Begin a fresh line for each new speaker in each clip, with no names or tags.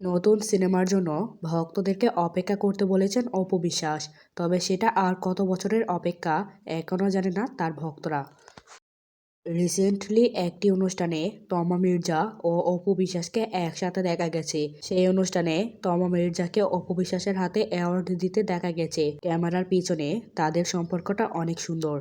নতুন সিনেমার জন্য ভক্তদেরকে অপেক্ষা করতে বলেছেন অপু বিশ্বাস। তবে সেটা আর কত বছরের অপেক্ষা এখনও জানে না তার ভক্তরা। রিসেন্টলি একটি অনুষ্ঠানে তমা মির্জা ও অপু বিশ্বাসকে একসাথে দেখা গেছে। সেই অনুষ্ঠানে তমা মির্জাকে অপু বিশ্বাসের হাতে অ্যাওয়ার্ড দিতে দেখা গেছে। ক্যামেরার পিছনে তাদের সম্পর্কটা অনেক সুন্দর।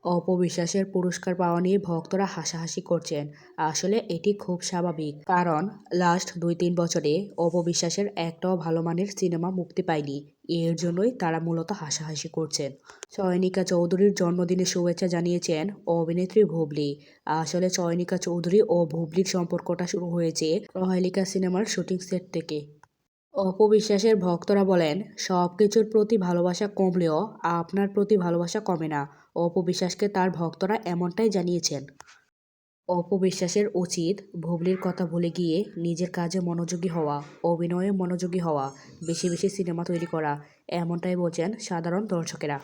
অপু বিশ্বাসের পুরস্কার পাওয়া নিয়ে ভক্তরা হাসাহাসি করছেন। আসলে এটি খুব স্বাভাবিক, কারণ লাস্ট 2-3 বছরে অপু বিশ্বাসের একটাও ভালো মানের সিনেমা মুক্তি পায়নি। এর জন্যই তারা মূলত হাসাহাসি করছেন। চয়নিকা চৌধুরীর জন্মদিনে শুভেচ্ছা জানিয়েছেন অভিনেত্রী বুবলি। আসলে চয়নিকা চৌধুরী ও বুবলির সম্পর্কটা শুরু হয়েছে প্রহেলিকা সিনেমার শুটিং সেট থেকে। অপু বিশ্বাসের ভক্তরা বলেন, সব কিছুর প্রতি ভালোবাসা কমলেও আপনার প্রতি ভালোবাসা কমে না। অপু বিশ্বাসকে তার ভক্তরা এমনটাই জানিয়েছেন। অপু বিশ্বাসের উচিত বুবলির কথা ভুলে গিয়ে নিজের কাজে মনোযোগী হওয়া, অভিনয়ে মনোযোগী হওয়া, বেশি বেশি সিনেমা তৈরি করা, এমনটাই বলছেন সাধারণ দর্শকেরা।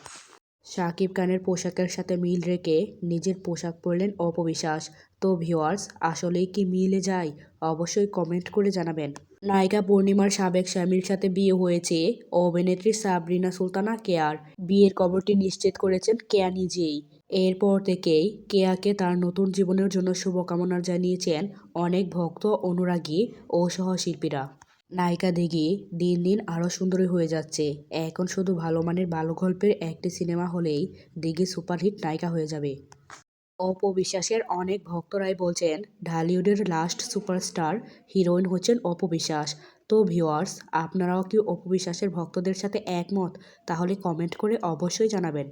শাকিব খানের পোশাকের সাথে মিল রেখে নিজের পোশাক পরলেন অপু বিশ্বাস। তো ভিউয়ার্স, আসলেই কি মিলে যায়? অবশ্যই কমেন্ট করে জানাবেন। নায়িকা পূর্ণিমার সাবেক স্বামীর সাথে বিয়ে হয়েছে অভিনেত্রী সাবরিনা সুলতানা কেয়ার। বিয়ের খবরটি নিশ্চিত করেছেন কেয়া নিজেই। এরপর থেকেই কেয়াকে তার নতুন জীবনের জন্য শুভকামনা জানিয়েছেন অনেক ভক্ত, অনুরাগী ও সহশিল্পীরা। নায়িকা দিঘি দিন দিন আরও সুন্দরী হয়ে যাচ্ছে। এখন শুধু ভালো মানের ভালো গল্পের একটি সিনেমা হলেই দিঘি সুপারহিট নায়িকা হয়ে যাবে। অপু বিশ্বাসের অনেক ভক্তরাই বলছেন ঢালিউডের লাস্ট সুপারস্টার হিরোইন হচ্ছেন অপু বিশ্বাস। তো ভিউয়ার্স, আপনারাও কি অপু বিশ্বাসের ভক্তদের সাথে একমত? তাহলে কমেন্ট করে অবশ্যই জানাবেন।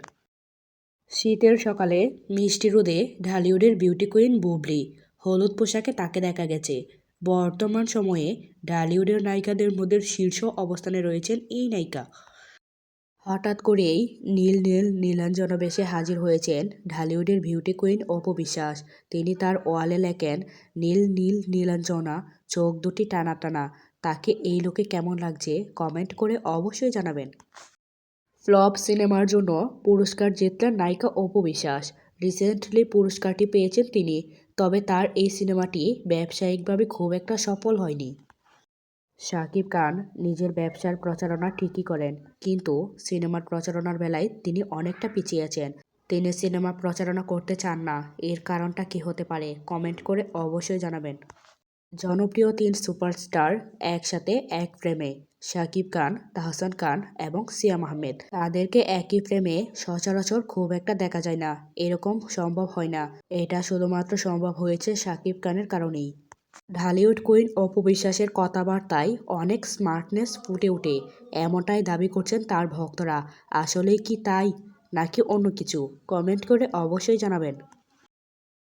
শীতের সকালে মিষ্টি রোদে ঢালিউডের বিউটি কুইন বুবলি। হলুদ পোশাকে তাকে দেখা গেছে। বর্তমান সময়ে ঢালিউডের নায়িকাদের মধ্যে শীর্ষ অবস্থানে রয়েছেন এই নায়িকা। হঠাৎ করেই নীল নীল নীলাঞ্জনা বেশে হাজির হয়েছেন ঢালিউডের বিউটি কুইন অপু বিশ্বাস। তিনি তার ওয়ালে লেখেন, নীল নীল নীলাঞ্জনা, চোখ দুটি টানা টানা। তাকে এই লোকে কেমন লাগছে কমেন্ট করে অবশ্যই জানাবেন। ফ্লপ সিনেমার জন্য পুরস্কার জিতলেন নায়িকা অপু বিশ্বাস। রিসেন্টলি পুরস্কারটি পেয়েছেন তিনি। তবে তার এই সিনেমাটি ব্যবসায়িকভাবে খুব একটা সফল হয়নি। শাকিব খান নিজের ব্যবসার প্রচারণা ঠিকই করেন, কিন্তু সিনেমার প্রচারণার বেলায় তিনি অনেকটা পিছিয়ে আছেন। তিনি সিনেমা প্রচারণা করতে চান না। এর কারণটা কী হতে পারে কমেন্ট করে অবশ্যই জানাবেন। জনপ্রিয় 3 সুপারস্টার একসাথে এক ফ্রেমে। শাকিব খান, তাহসান খান এবং সিয়াম আহমেদ। তাদেরকে একই ফ্রেমে সচরাচর খুব একটা দেখা যায় না। এরকম সম্ভব হয় না। এটা শুধুমাত্র সম্ভব হয়েছে শাকিব খানের কারণেই। ঢালিউড কুইন অপু বিশ্বাসের কথাবার্তায় অনেক স্মার্টনেস ফুটে ওঠে, এমনটাই দাবি করছেন তার ভক্তরা। আসলেই কি তাই, নাকি অন্য কিছু? কমেন্ট করে অবশ্যই জানাবেন।